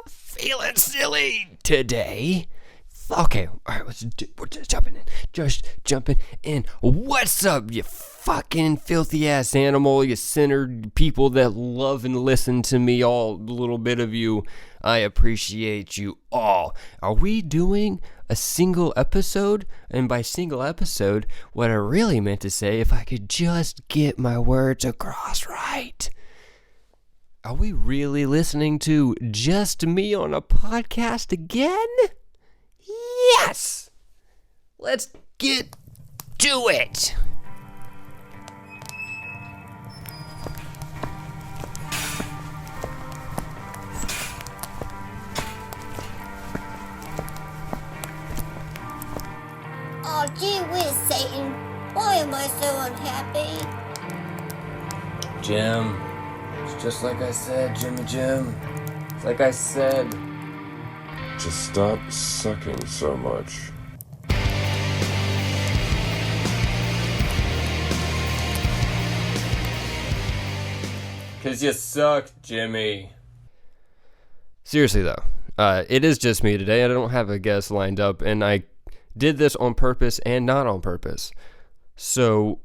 Feeling silly today. Okay, alright, we're just jumping in. Just jumping in. What's up, you fucking filthy ass animal, you sinner people that love and listen to me, all a little bit of you. I appreciate you all. Are we doing a single episode? And by single episode, what I really meant to say, if I could just get my words across right. Are we really listening to just me on a podcast again? Yes! Let's get to it! Oh, gee whiz, Satan. Why am I so unhappy? Jim, it's just like I said, Jimmy Jim. It's like I said. Just stop sucking so much. Cause you suck, Jimmy. Seriously though, it is just me today. I don't have a guest lined up, and I did this on purpose and not on purpose. So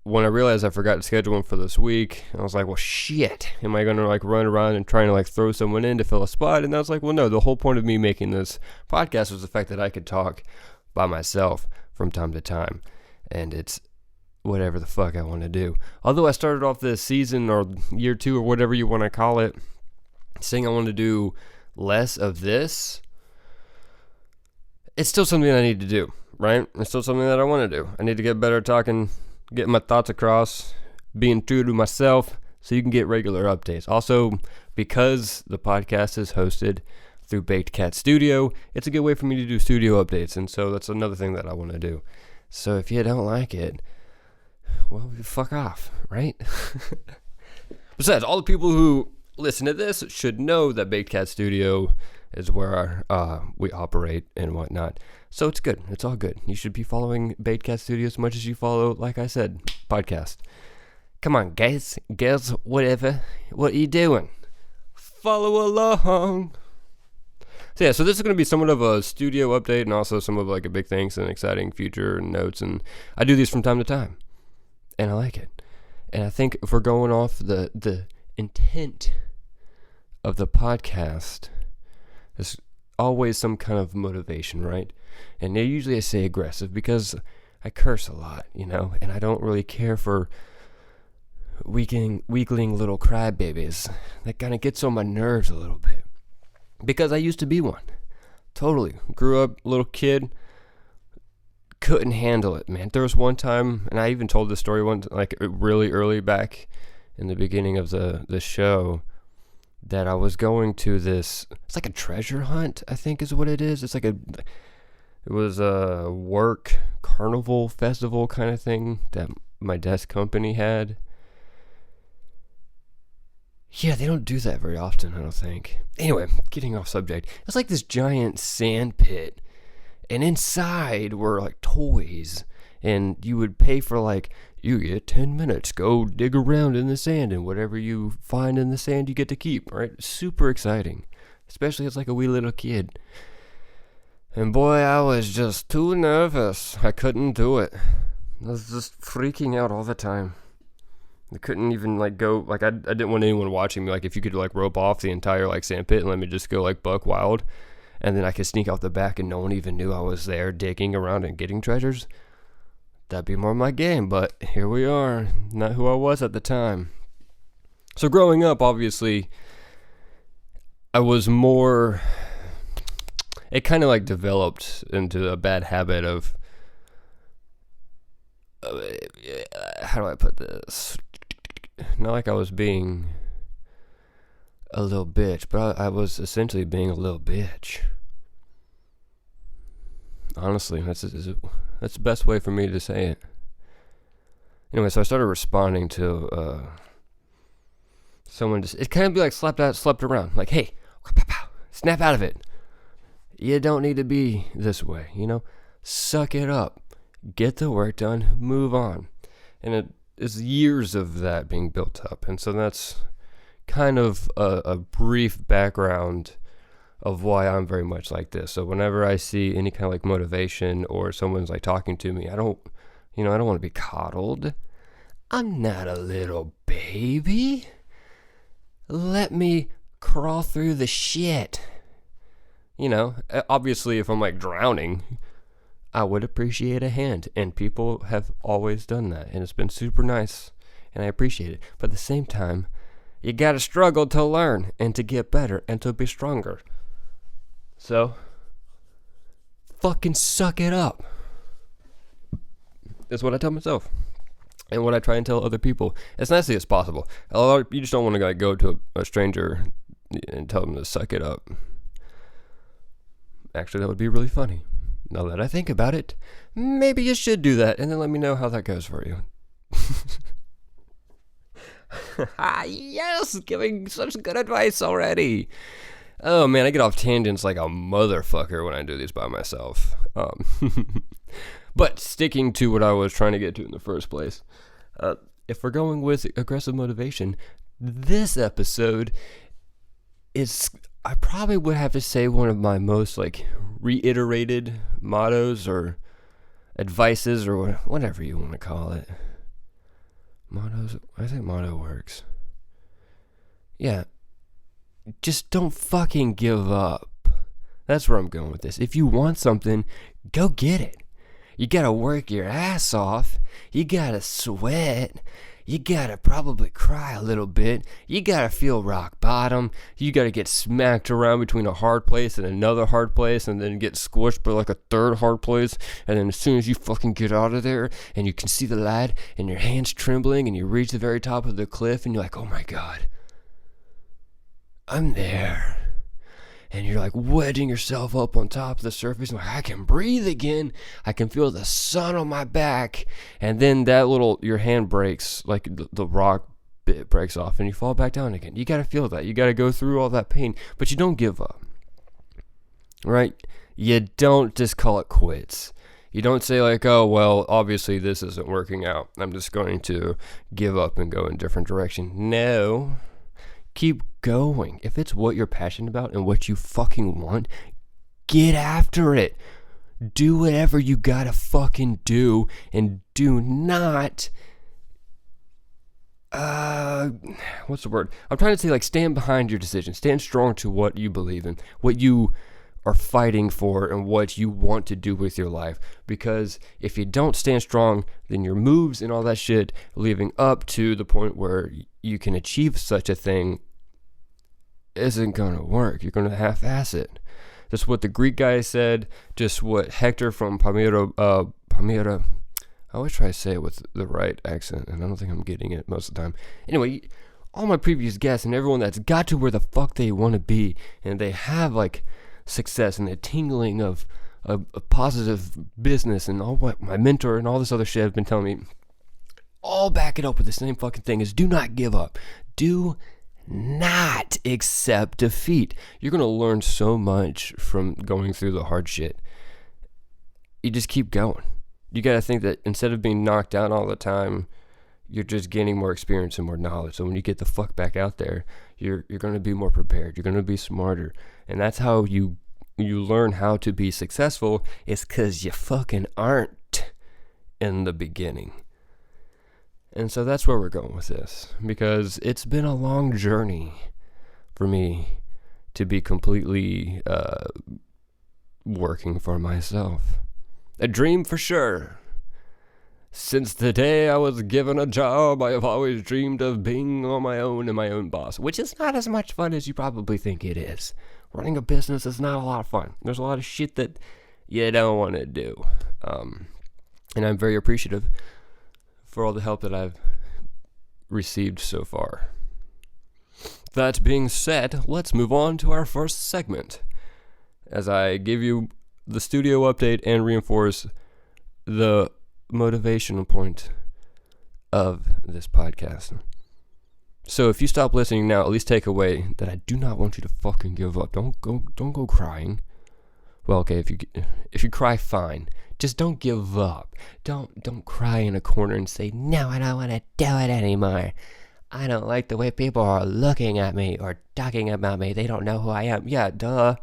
when I realized I forgot to schedule one for this week, I was like, well, shit, am I going to run around and trying to throw someone in to fill a spot? And I was like, well, no, the whole point of me making this podcast was the fact that I could talk by myself from time to time. And it's whatever the fuck I want to do. Although I started off this season or year 2 or whatever you want to call it, saying I want to do less of this, it's still something I need to do, right? It's still something that I want to do. I need to get better at talking, getting my thoughts across, being true to myself, so you can get regular updates. Also, because the podcast is hosted through bakedcatstudio, it's a good way for me to do studio updates, and so that's another thing that I want to do. So if you don't like it, well, fuck off, right? Besides, all the people who listen to this should know that Baked Cat Studio is where we operate and whatnot. So it's good. It's all good. You should be following Baked Cat Studio as much as you follow, like I said, podcast. Come on, guys, girls, whatever. What are you doing? Follow along. So yeah, so this is going to be somewhat of a studio update and also some of a big things and exciting future notes. And I do these from time to time. And I like it. And I think if we're going off the intent of the podcast, there's always some kind of motivation, right? And usually I say aggressive because I curse a lot, and I don't really care for weakling little crybabies. That kind of gets on my nerves a little bit. Because I used to be one. Totally. Grew up, little kid, couldn't handle it, man. There was one time, and I even told this story really early back in the beginning of the show, that I was going to this, it's like a treasure hunt, I think is what it is. It was a work carnival festival kind of thing that my desk company had. Yeah, they don't do that very often, I don't think. Anyway, getting off subject. It's like this giant sand pit, and inside were toys, and you would pay for you get 10 minutes, go dig around in the sand, and whatever you find in the sand you get to keep, right? Super exciting, especially as a wee little kid. And boy, I was just too nervous. I couldn't do it. I was just freaking out all the time. I couldn't even go, I didn't want anyone watching me. If you could rope off the entire sand pit and let me just go buck wild, and then I could sneak out the back and no one even knew I was there digging around and getting treasures, that'd be more my game. But here we are, not who I was at the time. So growing up, obviously, I was more, it kind of developed into a bad habit of, how do I put this? Not I was being a little bitch, but I was essentially being a little bitch. Honestly, that's the best way for me to say it. Anyway, so I started responding to someone. It kind of be slept around. Hey, snap out of it. You don't need to be this way, Suck it up. Get the work done. Move on. And is years of that being built up. And so that's kind of a brief background of why I'm very much like this. So whenever I see any kind of like motivation or someone's like talking to me, I don't want to be coddled. I'm not a little baby. Let me crawl through the shit. Obviously if I'm like drowning, I would appreciate a hand, and people have always done that, and it's been super nice, and I appreciate it. But at the same time, you gotta struggle to learn, and to get better, and to be stronger. So, fucking suck it up. That's what I tell myself, and what I try and tell other people as nicely as possible. You just don't want to go to a stranger and tell them to suck it up. Actually, that would be really funny. Now that I think about it, maybe you should do that, and then let me know how that goes for you. Yes, giving such good advice already. Oh man, I get off tangents like a motherfucker when I do these by myself. But sticking to what I was trying to get to in the first place, if we're going with aggressive motivation, this episode is, I probably would have to say, one of my most like reiterated mottos or advices or whatever you want to call it. Mottos, I think motto works. Yeah. Just don't fucking give up. That's where I'm going with this. If you want something, go get it. You gotta work your ass off. You gotta sweat. You gotta probably cry a little bit. You gotta feel rock bottom. You gotta get smacked around between a hard place and another hard place, and then get squished by like a third hard place. And then as soon as you fucking get out of there and you can see the light and your hands trembling and you reach the very top of the cliff and you're like, oh my God, I'm there. And you're like wedging yourself up on top of the surface. And like, I can breathe again. I can feel the sun on my back. And then your hand breaks, like the rock bit breaks off, and you fall back down again. You got to feel that. You got to go through all that pain, but you don't give up, right? You don't just call it quits. You don't say like, oh, well, obviously this isn't working out. I'm just going to give up and go in a different direction. No. Keep going. If it's what you're passionate about and what you fucking want, get after it. Do whatever you gotta fucking do, and do not what's the word? I'm trying to say, like, stand behind your decision. Stand strong to what you believe in, what you are fighting for, and what you want to do with your life. Because if you don't stand strong, then your moves and all that shit leading up to the point where you can achieve such a thing isn't gonna work. You're gonna half-ass it. Just what the Greek guy said, just what Hector from Palmyra, I always try to say it with the right accent, and I don't think I'm getting it most of the time. Anyway, all my previous guests and everyone that's got to where the fuck they want to be, and they have like success and the tingling of a positive business, and all what my mentor and all this other shit have been telling me, all back it up with the same fucking thing, is do not give up. Do not accept defeat. You're going to learn so much from going through the hard shit. You just keep going. You got to think that instead of being knocked down all the time, you're just gaining more experience and more knowledge. So when you get the fuck back out there, you're going to be more prepared. You're going to be smarter. And that's how you learn how to be successful, is because you fucking aren't in the beginning. And so that's where we're going with this, because it's been a long journey for me to be completely working for myself. A dream for sure. Since the day I was given a job, I have always dreamed of being on my own and my own boss, which is not as much fun as you probably think it is. Running a business is not a lot of fun. There's a lot of shit that you don't want to do. And I'm very appreciative for all the help that I've received so far. That being said, let's move on to our first segment, as I give you the studio update and reinforce the motivational point of this podcast. So if you stop listening now, at least take away that I do not want you to fucking give up. Don't go crying. Well, okay, if you cry, fine. Just don't give up. Don't cry in a corner and say, no, I don't want to do it anymore. I don't like the way people are looking at me or talking about me. They don't know who I am. Yeah, duh.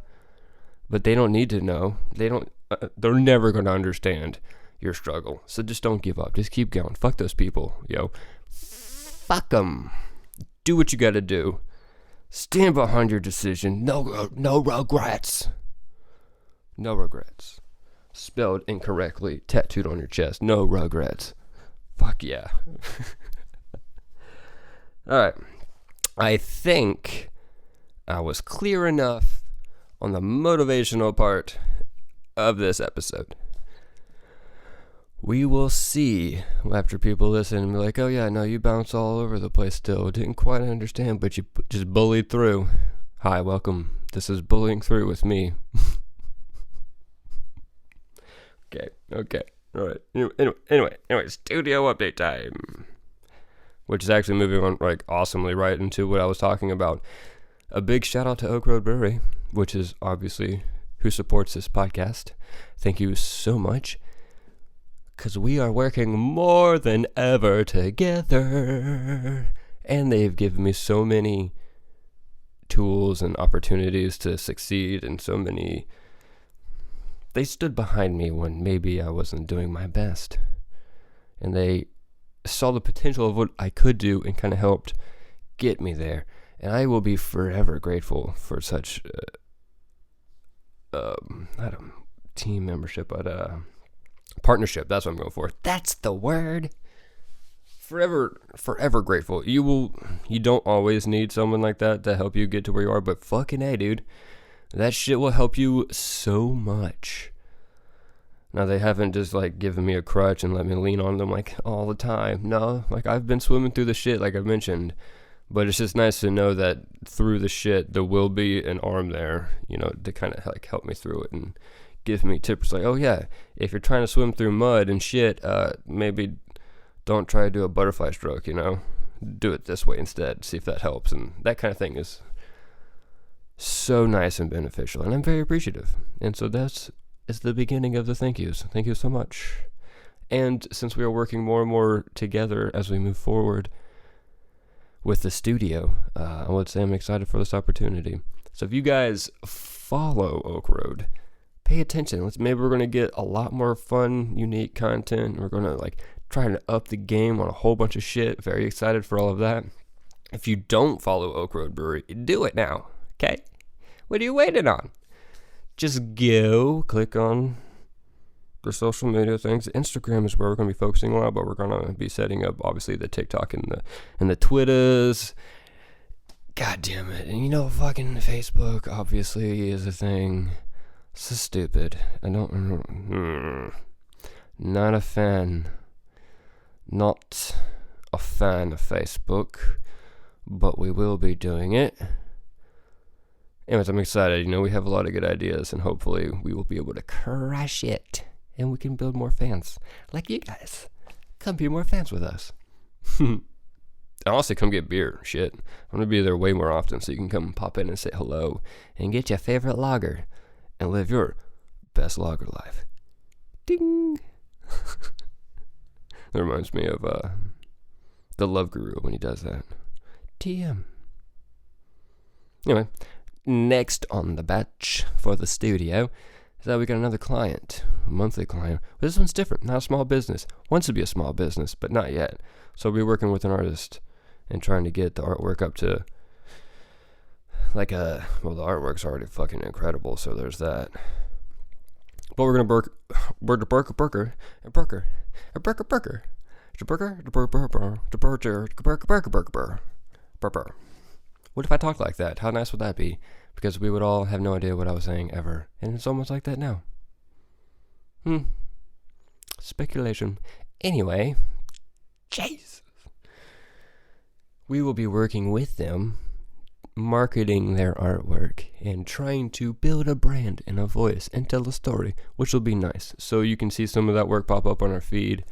But they don't need to know. They're never going to understand your struggle. So just don't give up. Just keep going. Fuck those people, yo. Fuck them. Do what you got to do. Stand behind your decision. No regrets. No regrets. Spelled incorrectly, tattooed on your chest. No regrets. Fuck yeah. Alright. I think I was clear enough on the motivational part of this episode. We will see after people listen and be like, oh yeah, no, you bounce all over the place still. Didn't quite understand, but you just bullied through. Hi, welcome. This is Bullying Through with me. Okay. All right. Anyway, studio update time. Which is actually moving on like awesomely right into what I was talking about. A big shout out to Oak Road Brewery, which is obviously who supports this podcast. Thank you so much. Because we are working more than ever together. And they've given me so many tools and opportunities to succeed, and so many. They stood behind me when maybe I wasn't doing my best. And they saw the potential of what I could do and kind of helped get me there. And I will be forever grateful for such not a team membership, but partnership. That's what I'm going for. That's the word. Forever grateful. You don't always need someone like that to help you get to where you are, but fucking A, dude. That shit will help you so much. Now, they haven't just, like, given me a crutch and let me lean on them, like, all the time. No, like, I've been swimming through the shit, like I mentioned. But it's just nice to know that through the shit, there will be an arm there, you know, to kind of, like, help me through it and give me tips like, oh, yeah, if you're trying to swim through mud and shit, maybe don't try to do a butterfly stroke, you know? Do it this way instead, see if that helps. And that kind of thing is so nice and beneficial, and I'm very appreciative. And so that's the beginning of the thank yous. Thank you so much. And since we are working more and more together as we move forward with the studio, I would say I'm excited for this opportunity. So if you guys follow Oak Road, pay attention. Maybe we're going to get a lot more fun, unique content. We're going to like try to up the game on a whole bunch of shit. Very excited for all of that. If you don't follow Oak Road Brewery, do it now. Okay? What are you waiting on? Just go click on the social media things. Instagram is where we're going to be focusing a lot, but we're going to be setting up obviously the TikTok and the Twitters. God damn it. And you know, fucking Facebook obviously is a thing. So stupid. Not a fan. Not a fan of Facebook, but we will be doing it. Anyways, I'm excited. You know, we have a lot of good ideas, and hopefully we will be able to crush it, and we can build more fans like you guys. Come be more fans with us. And honestly, come get beer. Shit. I'm going to be there way more often, so you can come pop in and say hello and get your favorite lager and live your best lager life. Ding! That reminds me of the Love Guru when he does that. TM. Anyway, next on the batch for the studio is that we got another client, a monthly client. But this one's different, not a small business. Wants to be a small business, but not yet. So we'll be working with an artist and trying to get the artwork up to the artwork's already fucking incredible, so there's that. But we're gonna What if I talked like that? How nice would that be? Because we would all have no idea what I was saying ever. And it's almost like that now. Speculation. Anyway, Jesus. We will be working with them, marketing their artwork, and trying to build a brand and a voice and tell a story, which will be nice. So you can see some of that work pop up on our feed,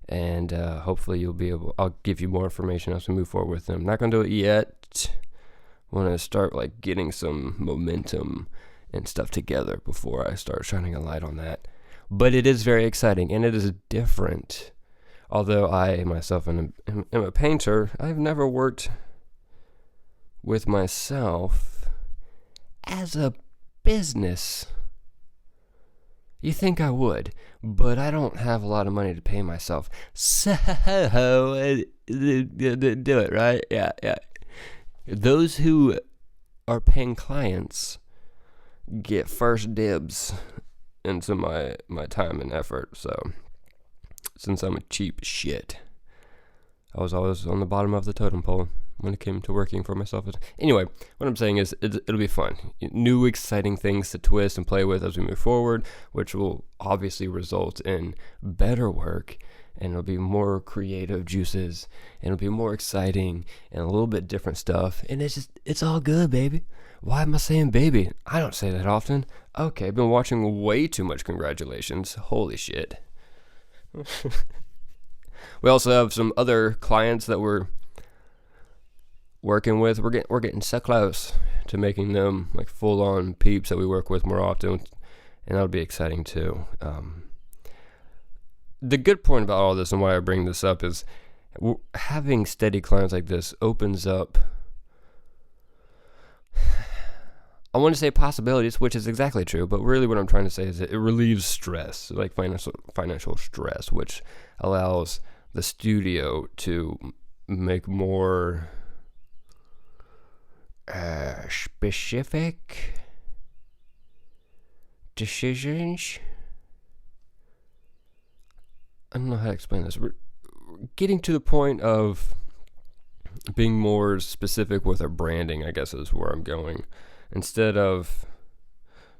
and hopefully I'll give you more information as we move forward with them. I'm not going to do it yet. I want to start like getting some momentum and stuff together before I start shining a light on that. But it is very exciting, and it is different. Although I myself am a painter, I've never worked with myself as a business. You think I would, but I don't have a lot of money to pay myself. So, do it, right? Yeah. Those who are paying clients get first dibs into my time and effort. So, since I'm a cheap shit, I was always on the bottom of the totem pole when it came to working for myself. Anyway, what I'm saying is it'll be fun. New, exciting things to twist and play with as we move forward, which will obviously result in better work, and it'll be more creative juices, and it'll be more exciting and a little bit different stuff. And it's all good, baby. Why am I saying baby? I don't say that often. Okay, I've been watching way too much Congratulations. Holy shit. We also have some other clients that we're working with. We're getting so close to making them like full-on peeps that we work with more often, and that'll be exciting too. The good point about all this and why I bring this up is having steady clients like this opens up, I want to say possibilities, which is exactly true, but really what I'm trying to say is that it relieves stress, like financial stress, which allows the studio to make more specific decisions. I don't know how to explain this. We're getting to the point of being more specific with our branding, I guess, is where I'm going. Instead of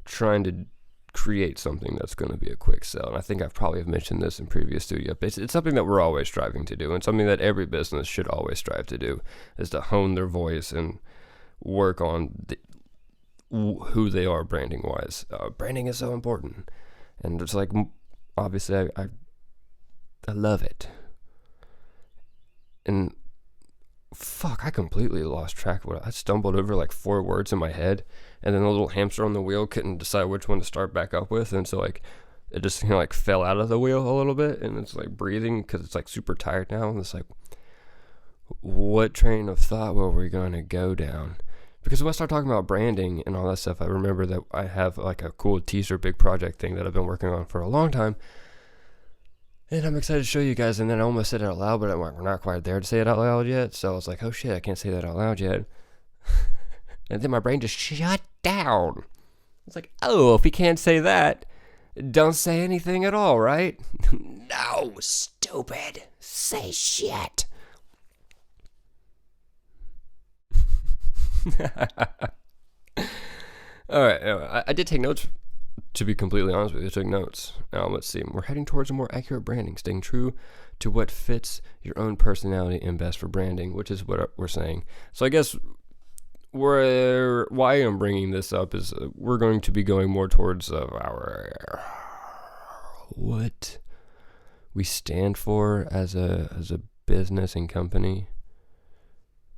trying to create something that's going to be a quick sell. And I think I've probably mentioned this in previous studio updates. It's something that we're always striving to do, and something that every business should always strive to do, is to hone their voice and work on who they are branding wise. Branding is so important, and it's like, obviously I love it. And fuck, I completely lost track of what I stumbled over like 4 words in my head, and then the little hamster on the wheel couldn't decide which one to start back up with, and so like it just like fell out of the wheel a little bit, and it's like breathing because it's like super tired now, and it's like, what train of thought were we going to go down? Because when I start talking about branding and all that stuff, I remember that I have like a cool teaser big project thing that I've been working on for a long time, and I'm excited to show you guys. And then I almost said it out loud, but I'm like, we're not quite there to say it out loud yet. So I was like, oh shit, I can't say that out loud yet. And then my brain just shut down. It's like, oh, if you can't say that, don't say anything at all, right? No, stupid. Say shit. All right, I did take notes. To be completely honest with you, I took notes. Let's see. We're heading towards a more accurate branding, staying true to what fits your own personality and best for branding, which is what we're saying. So I guess why I'm bringing this up is we're going to be going more towards what we stand for as a business and company,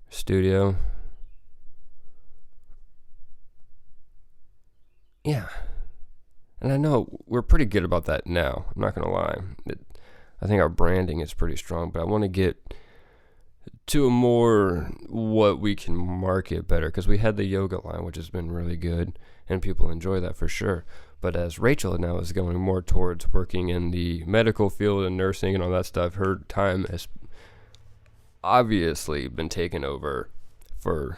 studio. Yeah. And I know we're pretty good about that now. I'm not going to lie. I think our branding is pretty strong, but I want to get to a more what we can market better, because we had the yoga line, which has been really good, and people enjoy that for sure. But as Rachel now is going more towards working in the medical field and nursing and all that stuff, her time has obviously been taken over for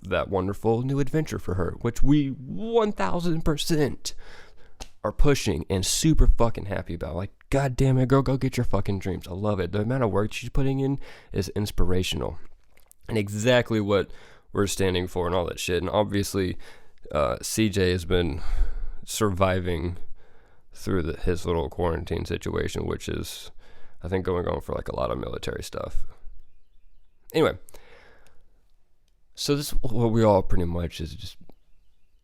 that wonderful new adventure for her, which we 1000% are pushing and super fucking happy about. Like, god damn it, girl, go get your fucking dreams. I love it. The amount of work she's putting in is inspirational, and exactly what we're standing for and all that shit. And obviously CJ has been surviving through his little quarantine situation, which is, I think, going on for like a lot of military stuff. Anyway, so this, what we all pretty much is just,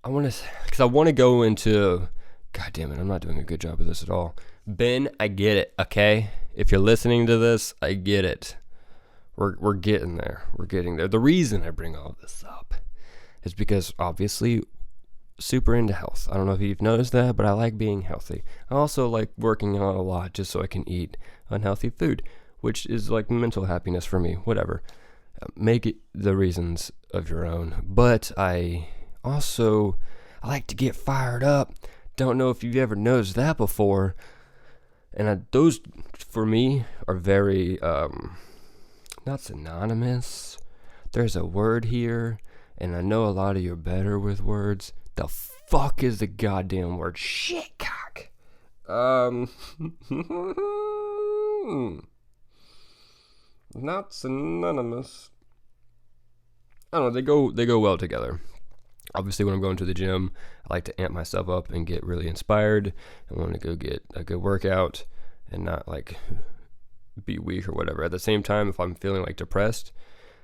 I want to go into, god damn it, I'm not doing a good job of this at all. Ben, I get it, okay? If you're listening to this, I get it. We're getting there. We're getting there. The reason I bring all this up is because obviously super into health. I don't know if you've noticed that, but I like being healthy. I also like working out a lot just so I can eat unhealthy food, which is like mental happiness for me. Whatever. Make it the reasons of your own. But I like to get fired up. Don't know if you've ever noticed that before. And those, for me, are very, not synonymous. There's a word here, and I know a lot of you are better with words. The fuck is the goddamn word? Shitcock. Not synonymous. I don't know, they go well together. Obviously, when I'm going to the gym, I like to amp myself up and get really inspired. I want to go get a good workout and not like be weak or whatever. At the same time, if I'm feeling like depressed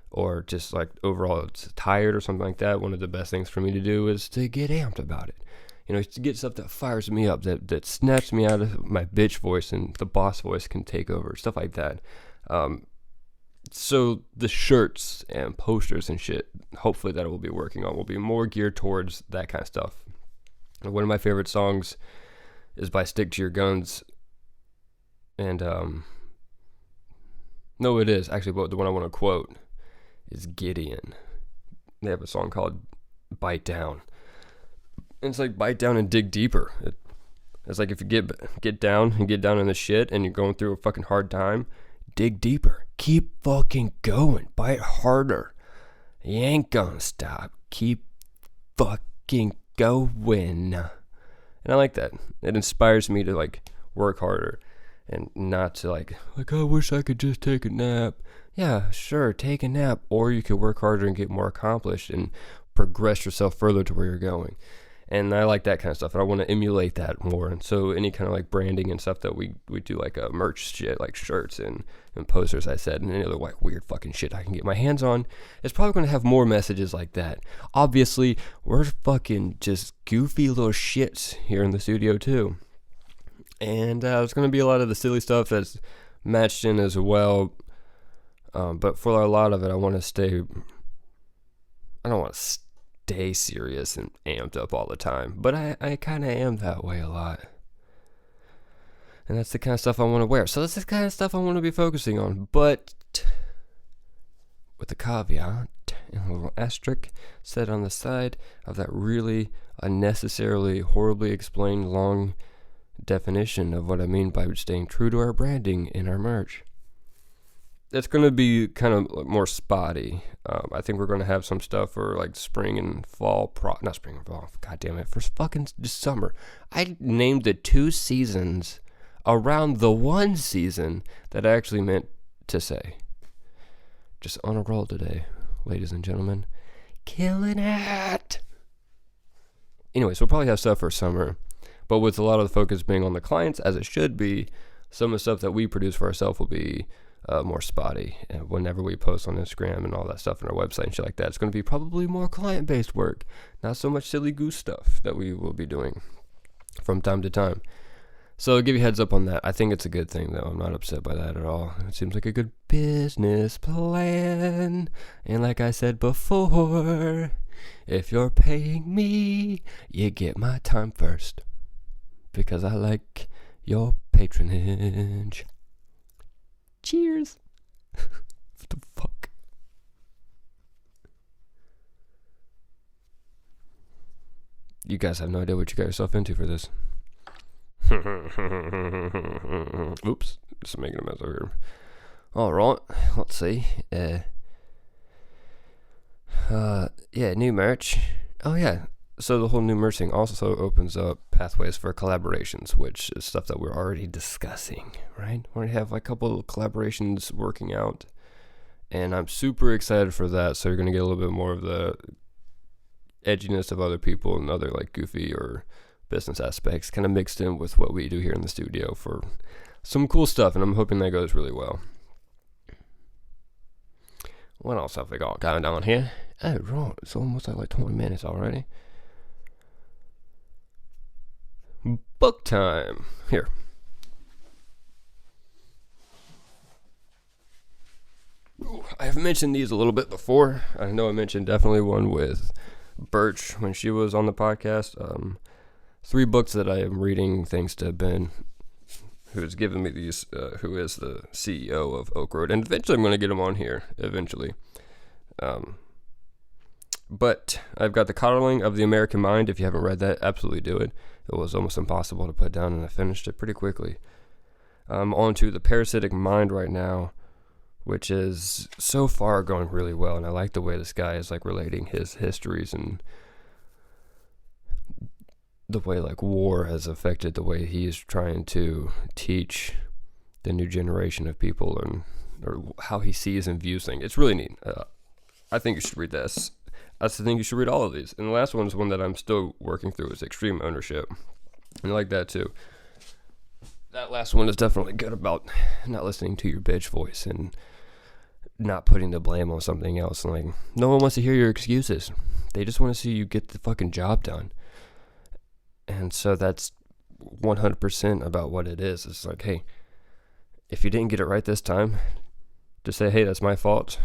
or just like overall tired or something like that, one of the best things for me to do is to get amped about it. You know, to get stuff that fires me up, that snaps me out of my bitch voice and the boss voice can take over, stuff like that. So the shirts and posters and shit, hopefully that we'll be working on will be more geared towards that kind of stuff. One of my favorite songs is by Stick to Your Guns. And, no, it is. Actually, but the one I want to quote is Gideon. They have a song called Bite Down. And it's like bite down and dig deeper. It's like if you get down and get down in the shit and you're going through a fucking hard time, dig deeper. Keep fucking going. Bite harder. You ain't gonna stop. Keep fucking going. And I like that. It inspires me to like work harder and not to like I wish I could just take a nap. Yeah, sure, take a nap. Or you could work harder and get more accomplished and progress yourself further to where you're going. And I like that kind of stuff, and I want to emulate that more. And so any kind of like branding and stuff that we do, like a merch shit, like shirts and posters, I said, and any other like weird fucking shit I can get my hands on, it's probably going to have more messages like that. Obviously, we're fucking just goofy little shits here in the studio too. And there's going to be a lot of the silly stuff that's matched in as well. But for a lot of it, I don't want to stay serious and amped up all the time, but I kind of am that way a lot, and that's the kind of stuff I want to wear. So that's the kind of stuff I want to be focusing on, but with a caveat and a little asterisk set on the side of that really unnecessarily horribly explained long definition of what I mean by staying true to our branding in our merch. It's going to be kind of more spotty. I think we're going to have some stuff for like spring and fall. Not spring and fall. God damn it. For fucking summer. I named the 2 seasons around the 1 season that I actually meant to say. Just on a roll today, ladies and gentlemen. Killing it. Anyway, so we'll probably have stuff for summer. But with a lot of the focus being on the clients, as it should be, some of the stuff that we produce for ourselves will be more spotty. And whenever we post on Instagram and all that stuff on our website and shit like that, it's going to be probably more client-based work, not so much silly goose stuff that we will be doing from time to time. So I'll give you a heads up on that. I think it's a good thing, though. I'm not upset by that at all. It seems like a good business plan. And like I said before, if you're paying me, you get my time first, because I like your patronage. Cheers. What the fuck? You guys have no idea what you got yourself into for this. Oops, just making a mess over here. Alright, let's see. New merch. Oh yeah, so the whole new merch thing also opens up pathways for collaborations, which is stuff that we're already discussing, right? We already have a couple of collaborations working out, and I'm super excited for that. So you're going to get a little bit more of the edginess of other people and other like goofy or business aspects kind of mixed in with what we do here in the studio for some cool stuff, and I'm hoping that goes really well. What else have we got going on here? Oh, right, it's almost like 20 minutes already. Book time. Here. Ooh, I have mentioned these a little bit before. I know I mentioned definitely one with Birch when she was on the podcast. 3 books that I am reading thanks to Ben, who has given me these, who is the CEO of Oak Road. And eventually I'm going to get him on here, eventually. But I've got The Coddling of the American Mind. If you haven't read that, absolutely do it. It was almost impossible to put down, and I finished it pretty quickly. I'm on to The Parasitic Mind right now, which is so far going really well, and I like the way this guy is like relating his histories and the way like war has affected the way he is trying to teach the new generation of people, and or how he sees and views things. It's really neat. I think you should read this. I think you should read all of these. And the last one is one that I'm still working through, is Extreme Ownership. And I like that too. That last one is definitely good about not listening to your bitch voice and not putting the blame on something else. And like, no one wants to hear your excuses. They just want to see you get the fucking job done. And so that's 100% about what it is. It's like, hey, if you didn't get it right this time, just say, hey, that's my fault.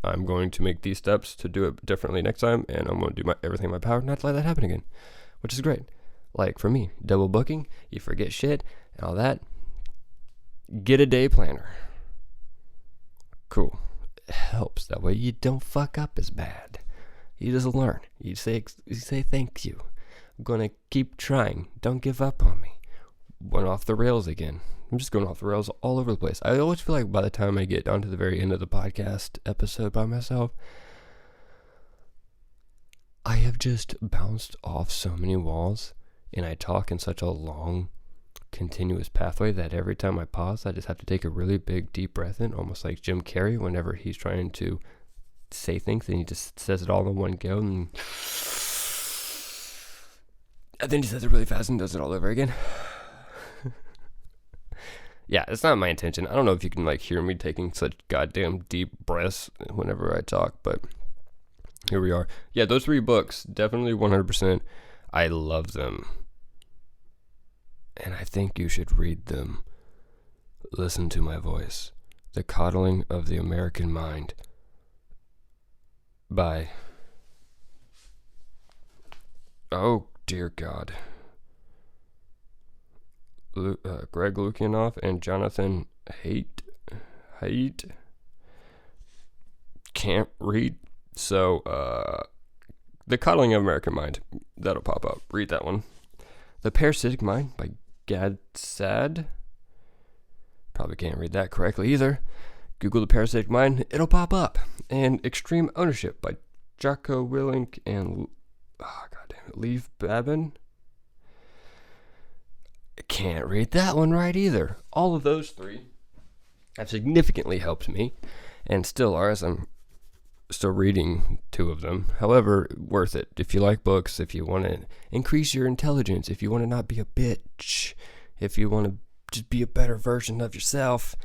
I'm going to make these steps to do it differently next time, and I'm going to do everything in my power not to let that happen again, which is great. Like for me, double booking, you forget shit and all that. Get a day planner. Cool. It helps. That way you don't fuck up as bad. You just learn. You say thank you. I'm going to keep trying. Don't give up on me. Went off the rails again. I'm just going off the rails all over the place. I always feel like by the time I get down to the very end of the podcast episode by myself, I have just bounced off so many walls, and I talk in such a long, continuous pathway that every time I pause, I just have to take a really big, deep breath in, almost like Jim Carrey whenever he's trying to say things, and he just says it all in one go, and then he says it really fast and does it all over again. Yeah, it's not my intention. I don't know if you can like hear me taking such goddamn deep breaths whenever I talk, but here we are. Yeah, those 3 books, definitely 100%. I love them. And I think you should read them. Listen to my voice. The Coddling of the American Mind by, oh dear God, Greg Lukianoff and Jonathan Haidt. Can't read. So, The Coddling of American Mind. That'll pop up. Read that one. The Parasitic Mind by Gad Sad. Probably can't read that correctly either. Google The Parasitic Mind. It'll pop up. And Extreme Ownership by Jocko Willink and Leif Babin. Can't read that one right either. All of those 3 have significantly helped me, and still are, as I'm still reading 2 of them. However, worth it. If you like books, if you want to increase your intelligence, if you want to not be a bitch, if you want to just be a better version of yourself,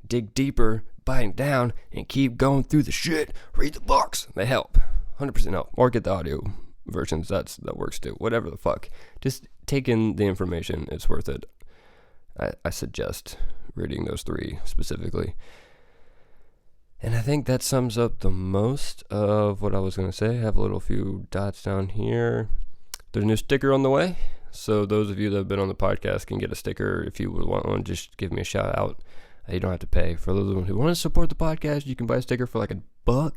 dig deeper, bite down, and keep going through the shit, read the books. They help. 100% help. Or get the audio versions. That works too. Whatever the fuck. Just take in the information. It's worth it. I suggest reading those 3 specifically. And I think that sums up the most of what I was going to say. I have a little few dots down here. There's a new sticker on the way. So those of you that have been on the podcast can get a sticker. If you would want one, just give me a shout out. You don't have to pay. For those of you who want to support the podcast, you can buy a sticker for like $1. I'm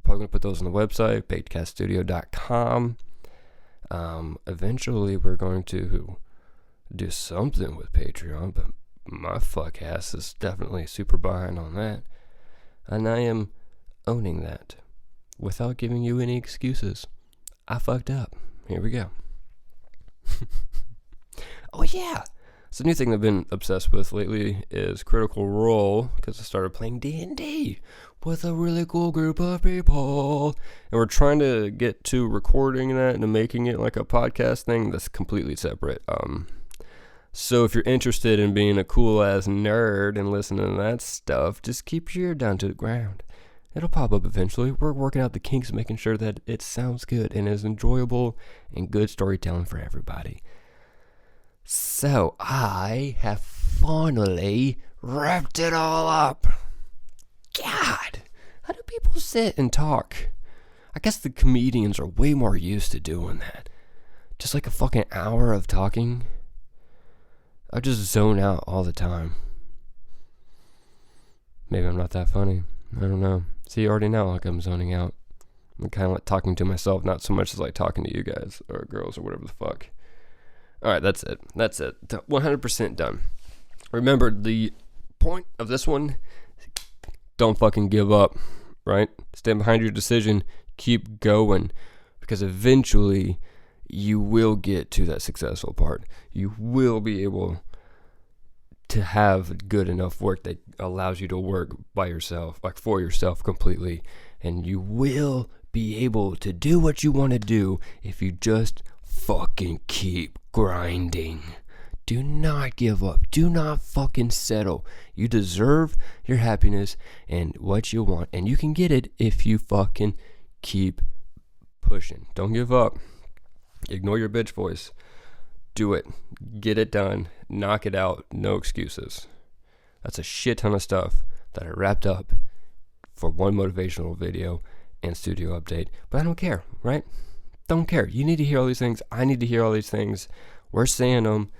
probably going to put those on the website, bakedcatstudio.com. Eventually we're going to do something with Patreon, but my fuck ass is definitely super behind on that. And I am owning that without giving you any excuses. I fucked up. Here we go. Oh yeah. So, a new thing I've been obsessed with lately is Critical Role, because I started playing D&D with a really cool group of people. And we're trying to get to recording that and making it like a podcast thing that's completely separate. So if you're interested in being a cool-ass nerd and listening to that stuff, just keep your ear down to the ground. It'll pop up eventually. We're working out the kinks, making sure that it sounds good and is enjoyable and good storytelling for everybody. So I have finally wrapped it all up. God, how do people sit and talk I guess the comedians are way more used to doing that. Just like a fucking hour of talking. I just zone out all the time. Maybe I'm not that funny. I don't know. See, you already know, like, I'm zoning out. I'm kind of like talking to myself, not so much as like talking to you guys or girls or whatever the fuck. Alright, that's it. 100% done. Remember, the point of this one, don't fucking give up, right? Stand behind your decision. Keep going. Because eventually, you will get to that successful part. You will be able to have good enough work that allows you to work by yourself, like for yourself completely. And you will be able to do what you want to do if you just fucking keep grinding. Do not give up. Do not fucking settle. You deserve your happiness and what you want. And you can get it if you fucking keep pushing. Don't give up. Ignore your bitch voice. Do it. Get it done. Knock it out. No excuses. That's a shit ton of stuff that I wrapped up for one motivational video and studio update. But I don't care, right? Don't care. You need to hear all these things. I need to hear all these things. We're saying them.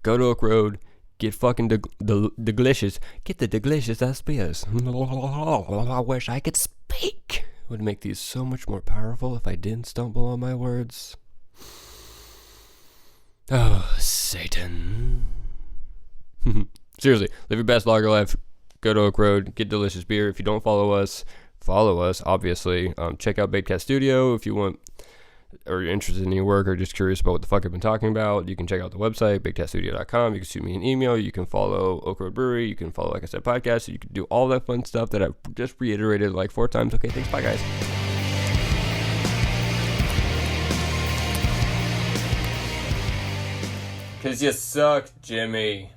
Go to Oak Road. Get fucking delicious. Get the delicious SBS. I wish I could speak. It would make these so much more powerful if I didn't stumble on my words. Oh, Satan. Seriously, live your best lager life. Go to Oak Road. Get delicious beer. If you don't follow us, obviously. Check out Baked Cat Studio if you want, or you're interested in any work, or just curious about what the fuck I've been talking about. You can check out the website, bakedcatstudio.com. You can shoot me an email. You can follow Oak Road Brewery. You can follow, like I said, podcasts. You can do all that fun stuff that I've just reiterated like 4 times. Okay, thanks. Bye, guys. Because you suck, Jimmy.